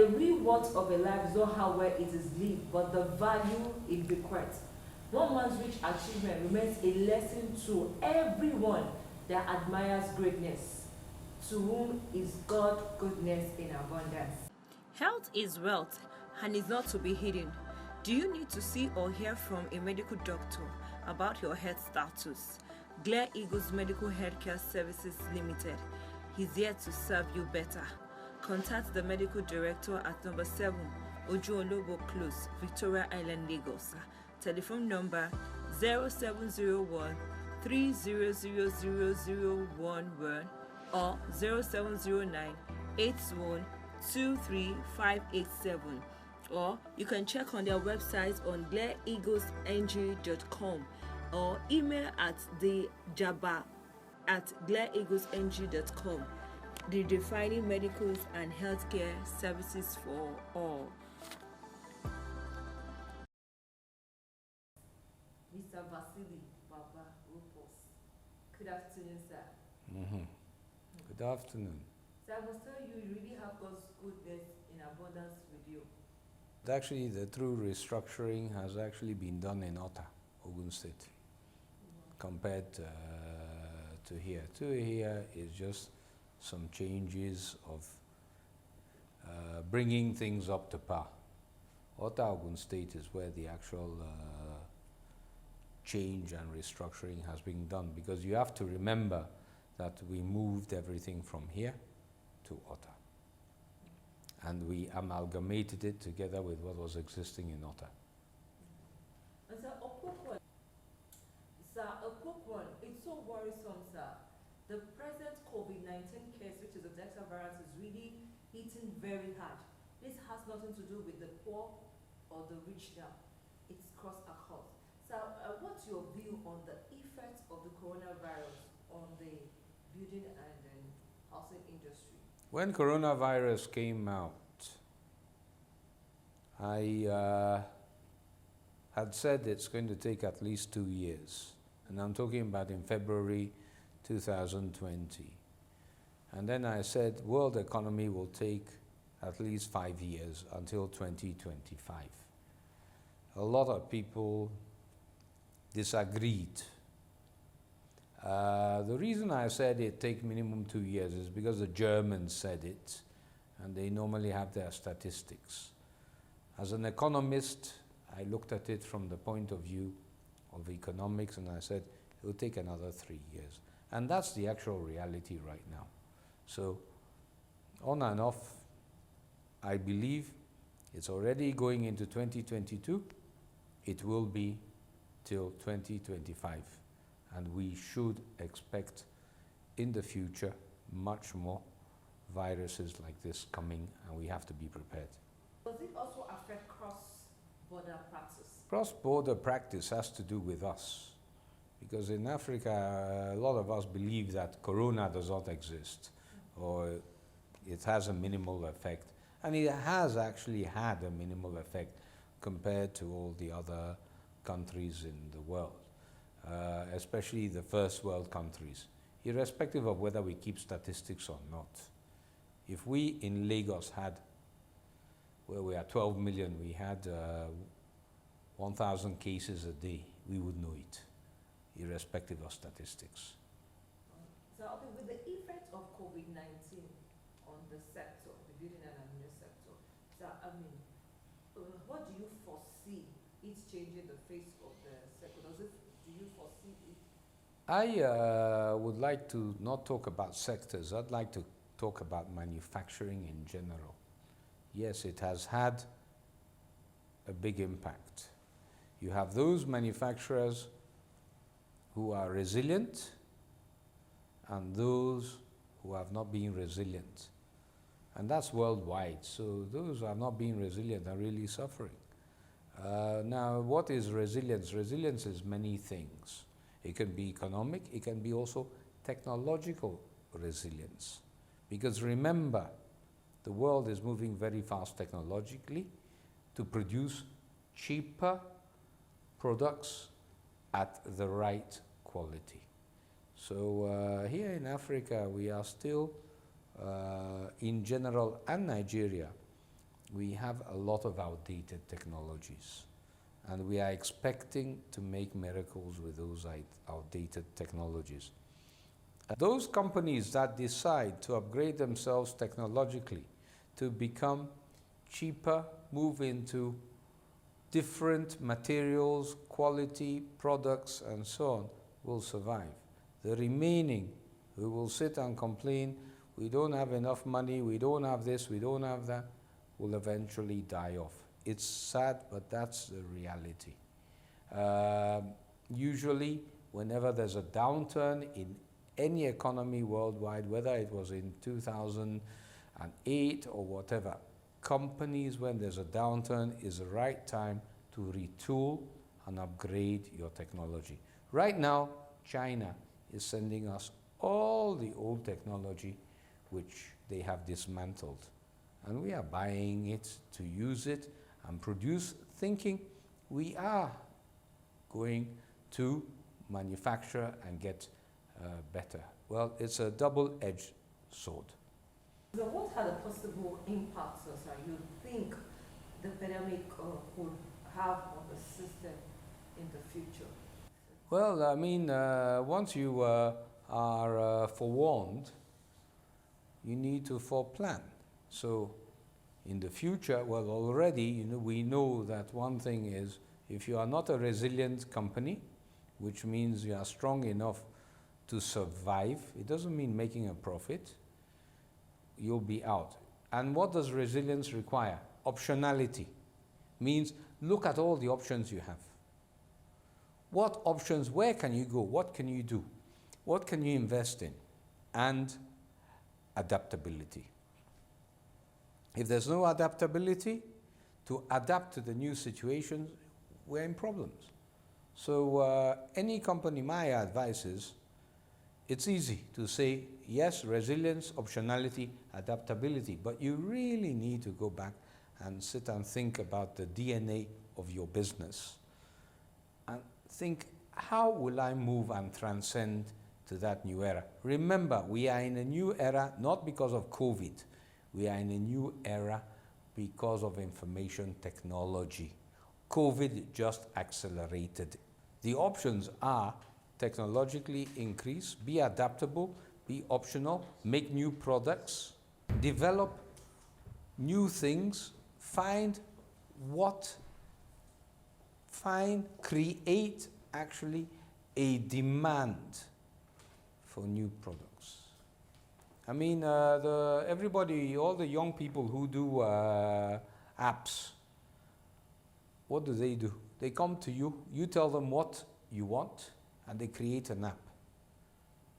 The real worth of a life is not how well it is lived, but the value it bequeaths. One man's rich achievement remains a lesson to everyone that admires greatness, to whom is God goodness in abundance. Health is wealth and is not to be hidden. Do you need to see or hear from a medical doctor about your health status? Glare Eagles Medical Healthcare Services Limited is here to serve you better. Contact the medical director at number 7 Ojuolobo Close, Victoria Island, Lagos. Telephone number 0701 300011 or 0709 8123 or you can check on their website on glareeaglesng.com or email at thejaba@glareeaglesng.com. Redefining medicals and healthcare services for all. Mr. Vassily Barberopoulous. Good afternoon, sir. Good afternoon. So I must tell you, you really have God's goodness in abundance with you. Actually, the true restructuring has actually been done in Ota, Ogun State, compared to here. To here is just some changes of bringing things up to par. Ota, Ogun State is where the actual change and restructuring has been done, because you have to remember that we moved everything from here to Ota. And we amalgamated it together with what was existing in Ota. And sir, a quick one. It's so worrisome, sir. The present COVID-19 case, which is the Delta virus, is really hitting very hard. This has nothing to do with the poor or the rich now. It's across. So what's your view on the effects of the coronavirus on the building and housing industry? When coronavirus came out, I had said it's going to take at least 2 years. And I'm talking about in February 2020. And then I said world economy will take at least 5 years until 2025. A lot of people disagreed. The reason I said it take minimum 2 years is because the Germans said it, and they normally have their statistics. As an economist, I looked at it from the point of view of economics, and I said it will take another 3 years. And that's the actual reality right now. So on and off, I believe it's already going into 2022. It will be till 2025. And we should expect in the future much more viruses like this coming, and we have to be prepared. Does it also affect cross-border practice? Cross-border practice has to do with us. Because in Africa, a lot of us believe that corona does not exist, or it has a minimal effect. And it has actually had a minimal effect compared to all the other countries in the world. Especially the first world countries, irrespective of whether we keep statistics or not. If we in Lagos had, where we are 12 million, we had 1,000 cases a day, we would know it, irrespective of statistics. So with the effect of COVID-19 on the sector, the building and admin sector, so what do you foresee it changing the face of the sector? Do you foresee it? I would like to not talk about sectors. I'd like to talk about manufacturing in general. Yes, it has had a big impact. You have those manufacturers who are resilient and those who have not been resilient. And that's worldwide. So those who have not been resilient are really suffering. Now, what is resilience? Resilience is many things. It can be economic, it can be also technological resilience. Because remember, the world is moving very fast technologically to produce cheaper products at the right quality. So here in Africa, we are still, in general, and Nigeria, we have a lot of outdated technologies, and we are expecting to make miracles with those outdated technologies. Those companies that decide to upgrade themselves technologically to become cheaper, move into different materials, quality, products, and so on, will survive. The remaining, who will sit and complain, we don't have enough money, we don't have this, we don't have that, will eventually die off. It's sad, but that's the reality. Usually, whenever there's a downturn in any economy worldwide, whether it was in 2008 or whatever, companies, when there's a downturn, is the right time to retool and upgrade your technology. Right now, China is sending us all the old technology which they have dismantled. And we are buying it to use it and produce, thinking we are going to manufacture and get better. Well, it's a double-edged sword. So what are the possible impacts, sir, you think the pandemic could have on the system in the future? Well, I mean, once you are forewarned, you need to foreplan. So in the future, well, already, we know that one thing is, if you are not a resilient company, which means you are strong enough to survive, it doesn't mean making a profit, you'll be out. And what does resilience require? Optionality. Means look at all the options you have. What options, where can you go? What can you do? What can you invest in? And adaptability. If there's no adaptability, to adapt to the new situations, we're in problems. So any company, my advice is, it's easy to say, yes, resilience, optionality, adaptability, but you really need to go back and sit and think about the DNA of your business and think, how will I move and transcend to that new era? Remember, we are in a new era, not because of COVID. We are in a new era because of information technology. COVID just accelerated. The options are technologically increase, be adaptable, be optional, make new products, develop new things, create actually a demand for new products. I mean, everybody, all the young people who do apps, what do? They come to you, you tell them what you want, and they create an app.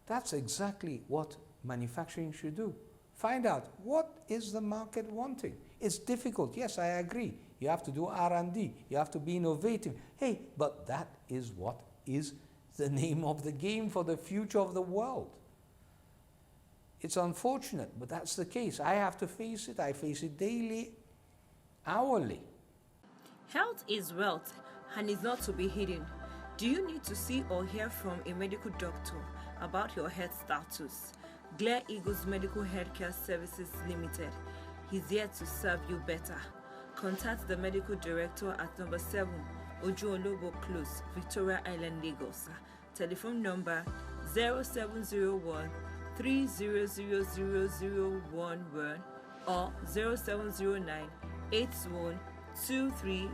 That's exactly what manufacturing should do. Find out, what is the market wanting? It's difficult, yes, I agree. You have to do R&D, you have to be innovative. Hey, but that is what is the name of the game for the future of the world. It's unfortunate, but that's the case. I have to face it. I face it daily, hourly. Health is wealth and is not to be hidden. Do you need to see or hear from a medical doctor about your health status? Glare Eagles Medical Healthcare Services Limited is here to serve you better. Contact the medical director at number 7 Ojuolobo Close, Victoria Island, Lagos. Telephone number 0701 3000011 or 0709 8123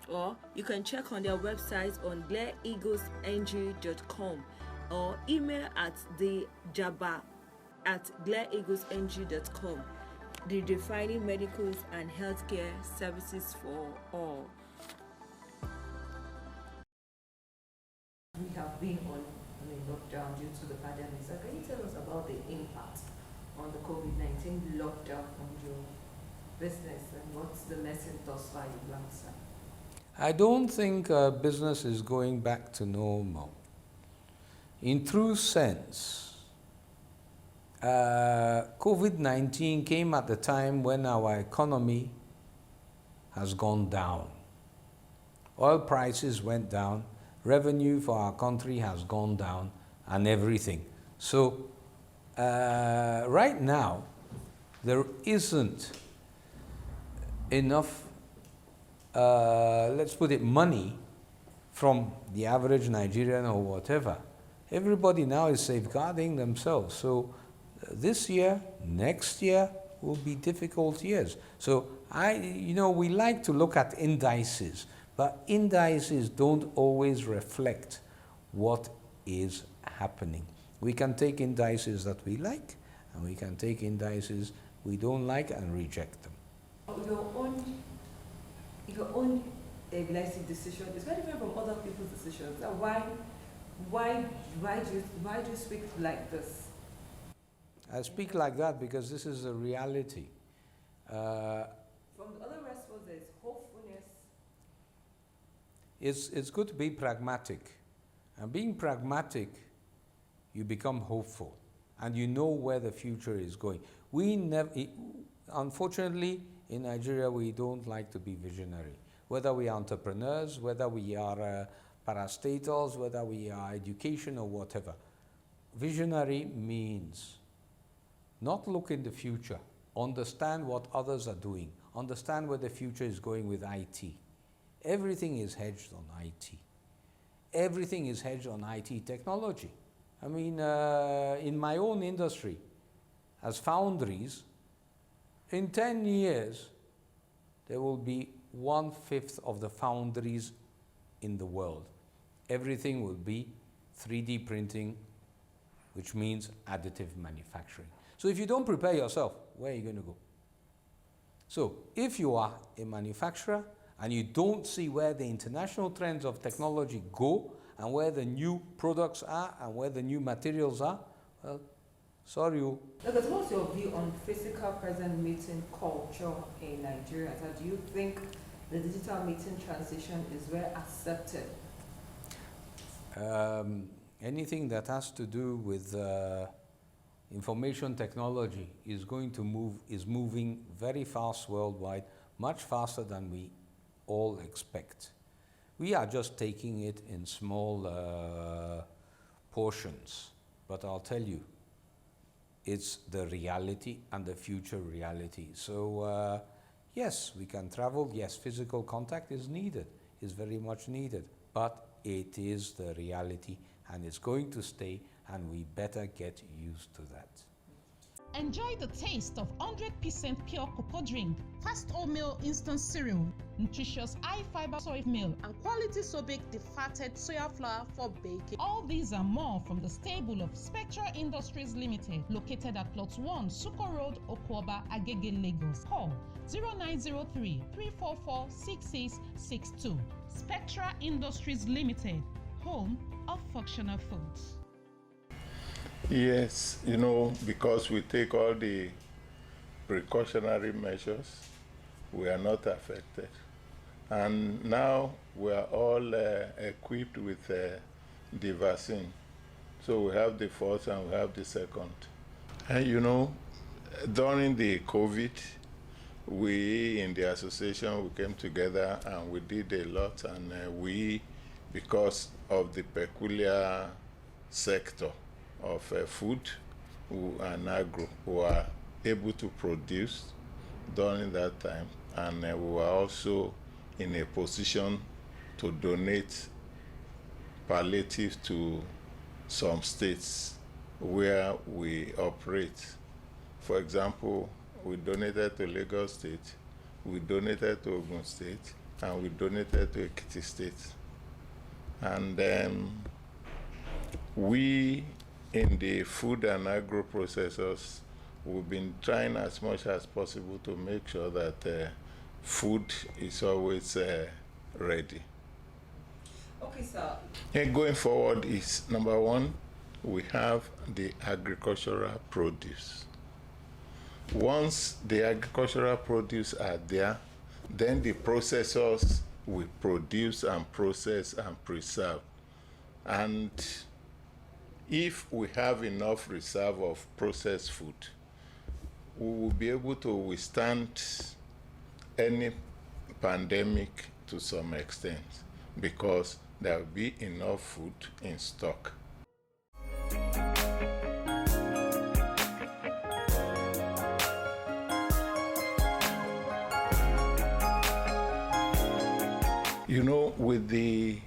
or you can check on their website on glareeaglesng.com or email at thejaba@glareeaglesng.com. Redefining medicals and healthcare services for all. We have been on lockdown due to the pandemic. So can you tell us about the impact on the COVID-19 lockdown on your business and what's the lesson thus far you've learned, sir? I don't think business is going back to normal. In true sense, COVID-19 came at the time when our economy has gone down. Oil prices went down, revenue for our country has gone down, and everything. So right now, there isn't enough, let's put it, money from the average Nigerian or whatever. Everybody now is safeguarding themselves. So this year, next year will be difficult years. So we like to look at indices, but indices don't always reflect what is happening. We can take indices that we like, and we can take indices we don't like and reject them. Your own decision is very different from other people's decisions. Why do you speak like this? I speak like that because this is a reality. From the other response, there is hopefulness. It's good to be pragmatic. And being pragmatic, you become hopeful. And you know where the future is going. Unfortunately, in Nigeria, we don't like to be visionary. Whether we are entrepreneurs, whether we are parastatals, whether we are education or whatever. Visionary means not look in the future, understand what others are doing, understand where the future is going with IT. Everything is hedged on IT. Everything is hedged on IT technology. I mean, in my own industry, as foundries, in 10 years, there will be 1/5 of the foundries in the world. Everything will be 3D printing, which means additive manufacturing. So if you don't prepare yourself, where are you going to go? So if you are a manufacturer and you don't see where the international trends of technology go and where the new products are and where the new materials are, well, sorry. Because what's your view on physical present meeting culture in Nigeria? So do you think the digital meeting transition is well accepted? Anything that has to do with information technology is moving very fast worldwide, much faster than we all expect. We are just taking it in small portions, but I'll tell you, it's the reality and the future reality. So yes, we can travel. Yes, physical contact is needed, is very much needed, but it is the reality and it's going to stay, and we better get used to that. Enjoy the taste of 100% pure cocoa drink, fast oatmeal instant cereal, nutritious high-fiber soy meal, and quality so-baked defatted soya flour for baking. All these and more from the stable of Spectra Industries Limited, located at Plot 1, Suko Road, Okwaba, Agege, Lagos. Call 0903 344 6662. Spectra Industries Limited, home of functional foods. Yes, because we take all the precautionary measures, we are not affected. And now we are all equipped with the vaccine. So we have the first and we have the second. And during the COVID, we in the association, we came together and we did a lot, and because of the peculiar sector of food and agro, we were able to produce during that time, and we were also in a position to donate palliative to some states where we operate. For example, we donated to Lagos State, we donated to Ogun State, and we donated to Ekiti State. And we in the food and agro processors, we've been trying as much as possible to make sure that food is always ready. Okay, sir. And going forward is, number one, we have the agricultural produce. Once the agricultural produce are there, then the processors will produce and process and preserve. And if we have enough reserve of processed food, we will be able to withstand any pandemic to some extent, because there will be enough food in stock. You know, with the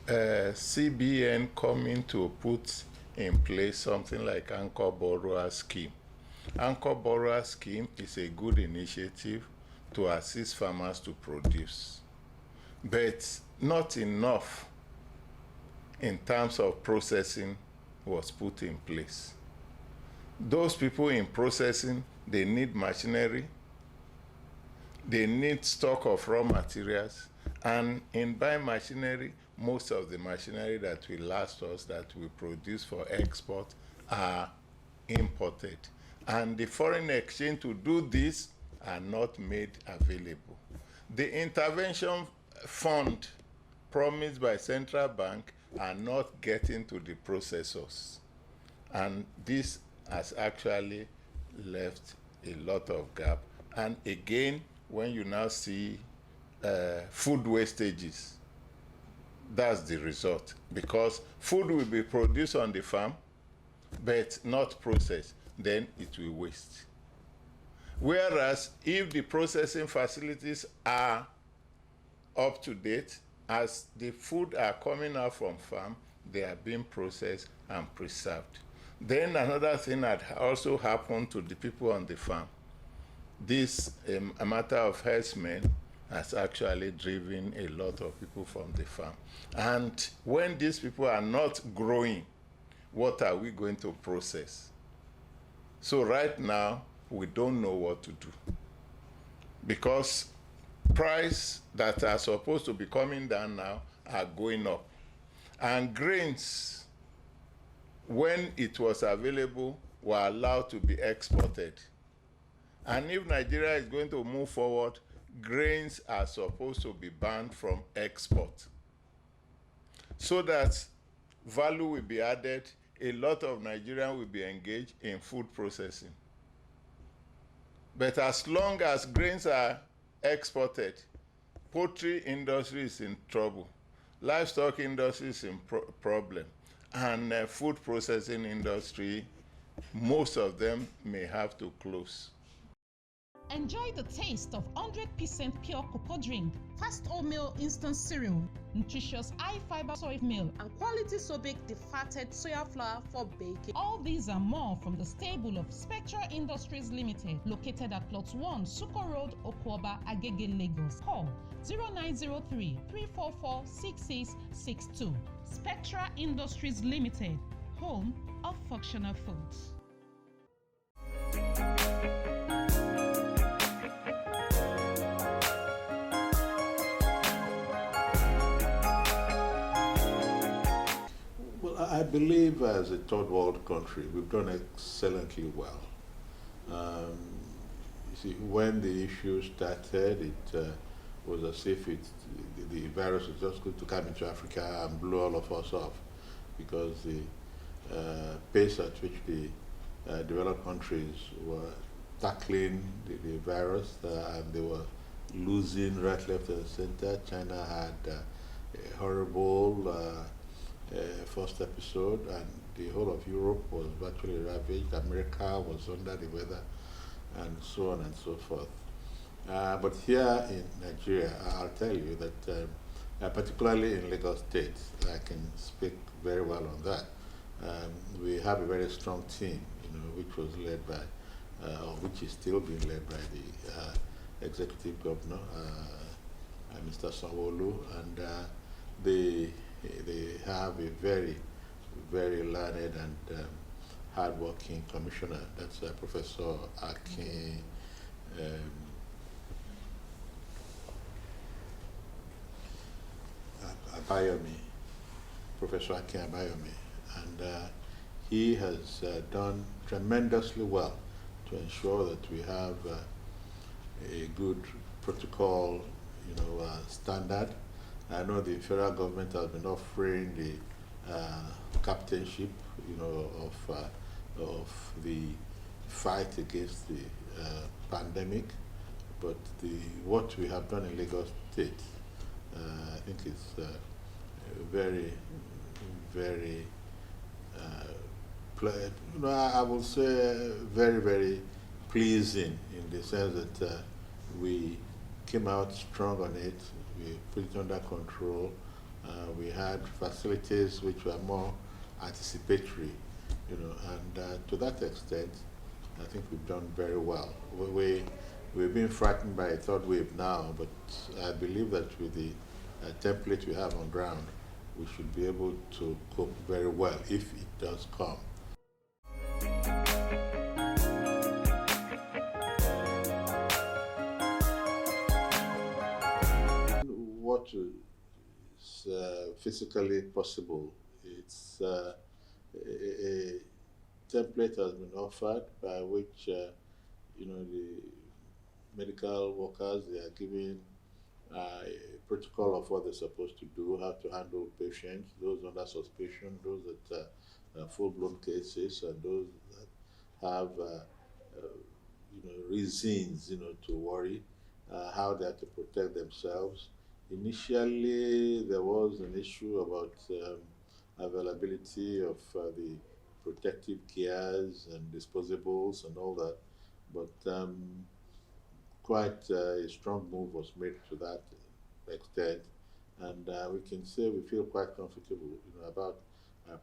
CBN coming to put in place something like Anchor Borrower Scheme. Anchor Borrower Scheme is a good initiative to assist farmers to produce, but not enough in terms of processing was put in place. Those people in processing, they need machinery, they need stock of raw materials, and in buying machinery, most of the machinery that will last us, that we produce for export, are imported. And the foreign exchange to do this are not made available. The intervention fund promised by central bank are not getting to the processors. And this has actually left a lot of gap. And again, when you now see food wastages, that's the result, because food will be produced on the farm but not processed, then it will waste. Whereas if the processing facilities are up to date, as the food are coming out from farm, they are being processed and preserved. Then another thing that also happened to the people on the farm, this a matter of herdsmen has actually driven a lot of people from the farm. And when these people are not growing, what are we going to process? So right now, we don't know what to do, because prices that are supposed to be coming down now are going up. And grains, when it was available, were allowed to be exported. And if Nigeria is going to move forward, grains are supposed to be banned from export, so that value will be added. A lot of Nigerians will be engaged in food processing. But as long as grains are exported, poultry industry is in trouble, livestock industry is in problem, and food processing industry, most of them may have to close. Enjoy the taste of 100% pure cocoa drink, fast oatmeal instant cereal, nutritious high-fiber soy meal, and quality Sobek defatted soya flour for baking. All these and more from the stable of Spectra Industries Limited, located at Plot 1, Suko Road, Okoba, Agege, Lagos. Call 0903 344 6662. Spectra Industries Limited, home of functional foods. I believe as a third world country, we've done excellently well. You see, when the issue started, it was as if the virus was just going to come into Africa and blow all of us off, because the pace at which the developed countries were tackling the virus and they were losing right, left, and center. China had a horrible first episode, and the whole of Europe was virtually ravaged. America was under the weather, and so on and so forth. But here in Nigeria, I'll tell you that particularly in Lagos State, I can speak very well on that. We have a very strong team, which was led by, or which is still being led by the executive governor, Mr. Sanwo-Olu, and they have a very, very learned and hardworking commissioner. That's Professor Akin Abayomi, Professor Akin Abayomi, and he has done tremendously well to ensure that we have a good protocol, standard. I know the federal government has been offering the captainship, of the fight against the pandemic, but what we have done in Lagos State, I think is very, very, I will say very, very pleasing, in the sense that we came out strong on it. we put it under control. We had facilities which were more anticipatory, and to that extent, I think we've done very well. We've been frightened by a third wave now, but I believe that with the template we have on ground, we should be able to cope very well if it does come. What is physically possible? It's a template has been offered by which the medical workers, they are given a protocol of what they're supposed to do, how to handle patients, those under suspicion, those that are full-blown cases, and those that have reasons to worry, how they have to protect themselves. Initially, there was an issue about availability of the protective gears and disposables and all that, but quite a strong move was made to that extent, and we can say we feel quite comfortable, about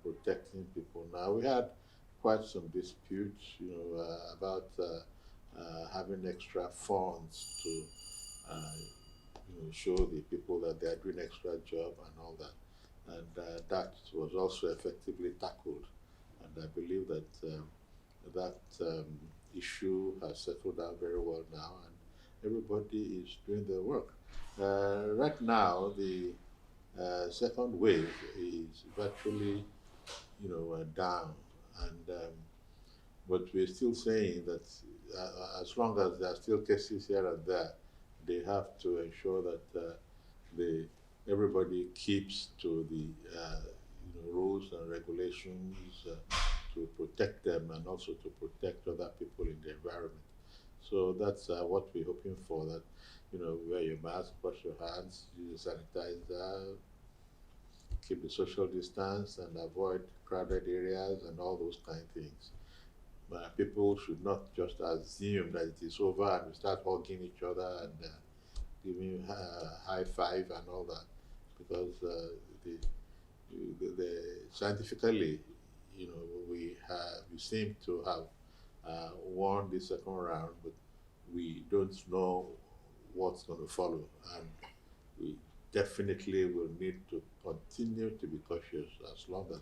protecting people. Now, we had quite some disputes, about having extra funds to show the people that they are doing extra job and all that, and that was also effectively tackled, and I believe that that issue has settled down very well now, and everybody is doing their work. Right now, the second wave is virtually, down, and but we're still saying that as long as there are still cases here and there, they have to ensure that everybody keeps to the rules and regulations to protect them and also to protect other people in the environment. So that's what we're hoping for, that, wear your mask, wash your hands, use the sanitizer, keep the social distance, and avoid crowded areas and all those kind of things. People should not just assume that it is over and we start hugging each other and giving high five and all that, because scientifically, we seem to have won the second round, but we don't know what's going to follow, and we definitely will need to continue to be cautious as long as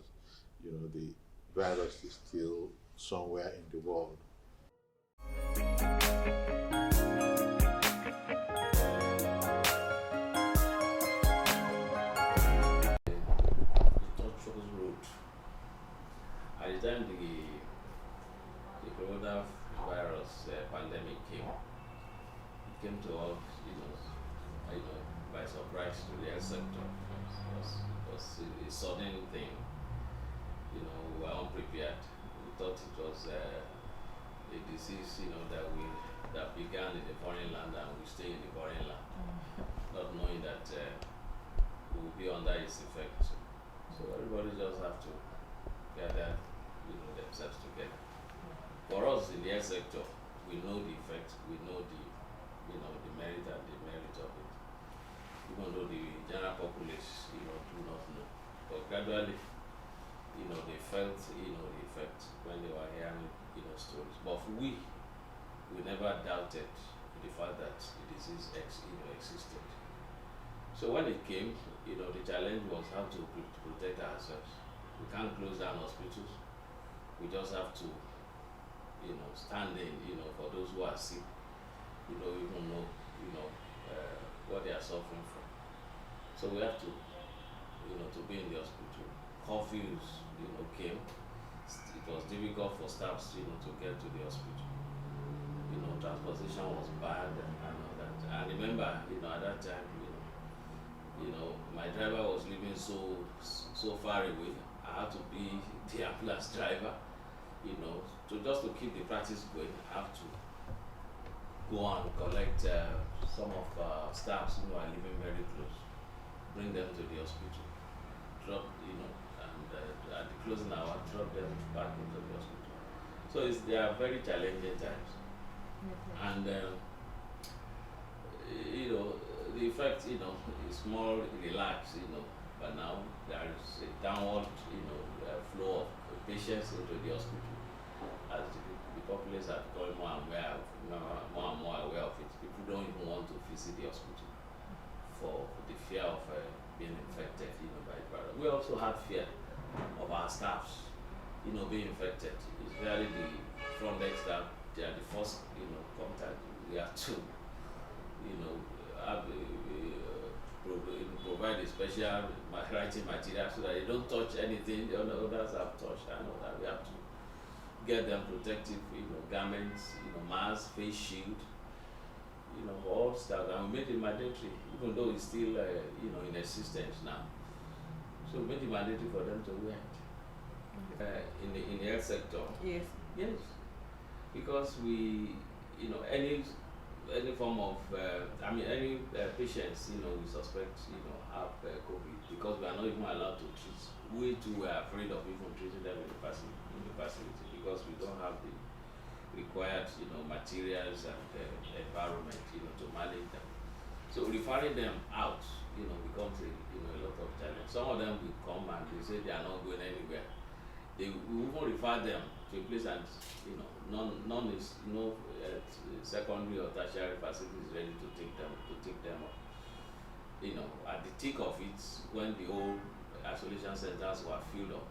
the virus is still somewhere in the world. At the time the coronavirus pandemic came, it came to us, by surprise to the health sector. It was a sudden thing. We were unprepared. We thought it was a disease, that began in the foreign land and will stay in the foreign land, not knowing that we will be under its effect. So everybody just have to gather, themselves together. For us in the health sector, we know the effect, we know the merit and demerit of it. Even though the general populace, do not know. But gradually, they felt, the effect when they were hearing, stories. But we never doubted the fact that the disease existed. So when it came, the challenge was how to protect ourselves. We can't close down hospitals. We just have to, stand in, for those who are sick, who don't even know, what they are suffering from. So we have to, to be in the hospital. Curfews, came. It was difficult for staffs, to get to the hospital. Transportation was bad and all that. I remember, at that time, my driver was living so far away. I had to be the ambulance driver, to keep the practice going. I have to go and collect some of staffs who are living very close, bring them to the hospital, drop, and at the closing hour, drop them back into the hospital. So they are very challenging times. And, the effect, is more relaxed, but now there is a downward, flow of patients into the hospital as the populace are becoming more and more aware of it. People don't even want to visit the hospital for the fear of being infected, by the virus. We also have fear of our staffs, being infected. It's really the front desk staff. They are the first, contact. We have to, have provide a special writing material so that they don't touch anything the others have touched, and all that. We have to get them protective, garments, mask, face shield, all stuff, and we made it mandatory, even though it's still, in existence now. So we made it mandatory for them to wear it. In the health sector. Yes. Yes, because we, any form of, any patients, we suspect, have COVID, because we are not even allowed to treat. We too were afraid of even treating them in the facility, because we don't have the required, materials and environment, to manage them. So referring them out, becomes a lot of challenge. Some of them will come and they say they are not going anywhere. They will even refer them to a place, and none is secondary or tertiary facility is ready to take them up. At the thick of it, when the old isolation centers were filled up,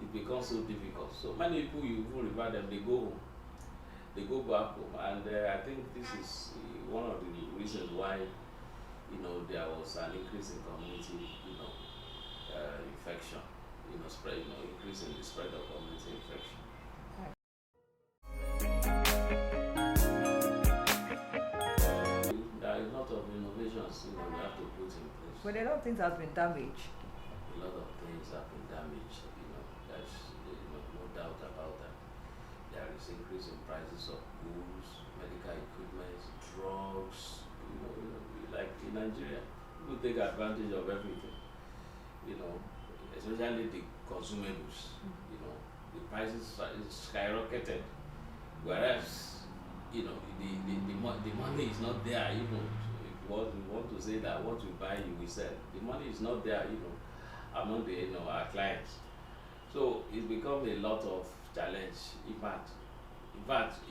it becomes so difficult. So many people, you even refer them, they go home. They go back home, and I think this is one of the reasons why there was an increase in community infection, spread, increase in the spread of community infection. There are a lot of innovations we have to put in place. But a lot of things have been damaged. A lot of things have been damaged, there's no doubt about that. There is increase in prices of goods, medical equipment, drugs, like in Nigeria, people take advantage of everything, especially the consumables, the prices are skyrocketed, whereas, the money is not there, even if we want to say that what we buy, we sell, the money is not there, among the, our clients. So it's become a lot of challenge. In fact,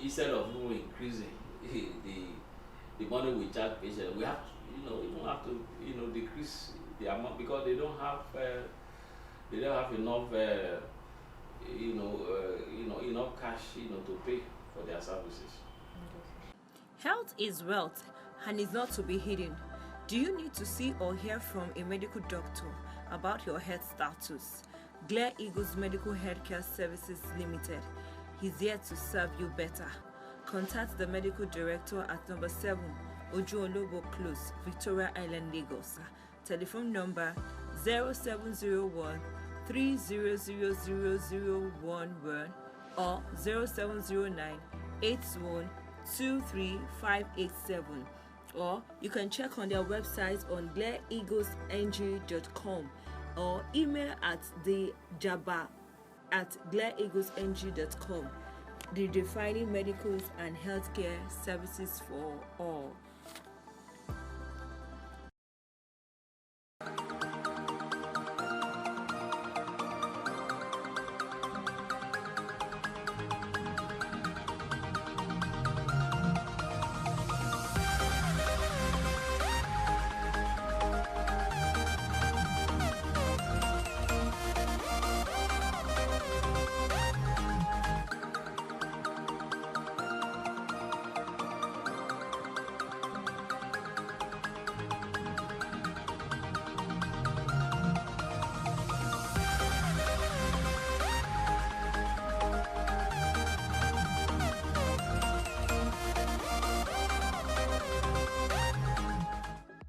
instead of even increasing the money we charge patients, we have to, even have to, decrease the amount, because they don't have enough, enough cash, to pay for their services. Health is wealth and is not to be hidden. Do you need to see or hear from a medical doctor about your health status? Glare Eagles Medical Healthcare Services Limited is here to serve you better. Contact the medical director at number 7 Ojuolobo Close, Victoria Island, Lagos. Telephone number 0701 300011 or 0709 8123 or you can check on their website on glareeaglesng.com or email at thejaba@glareeaglesng.com. The defining medicals and healthcare services for all.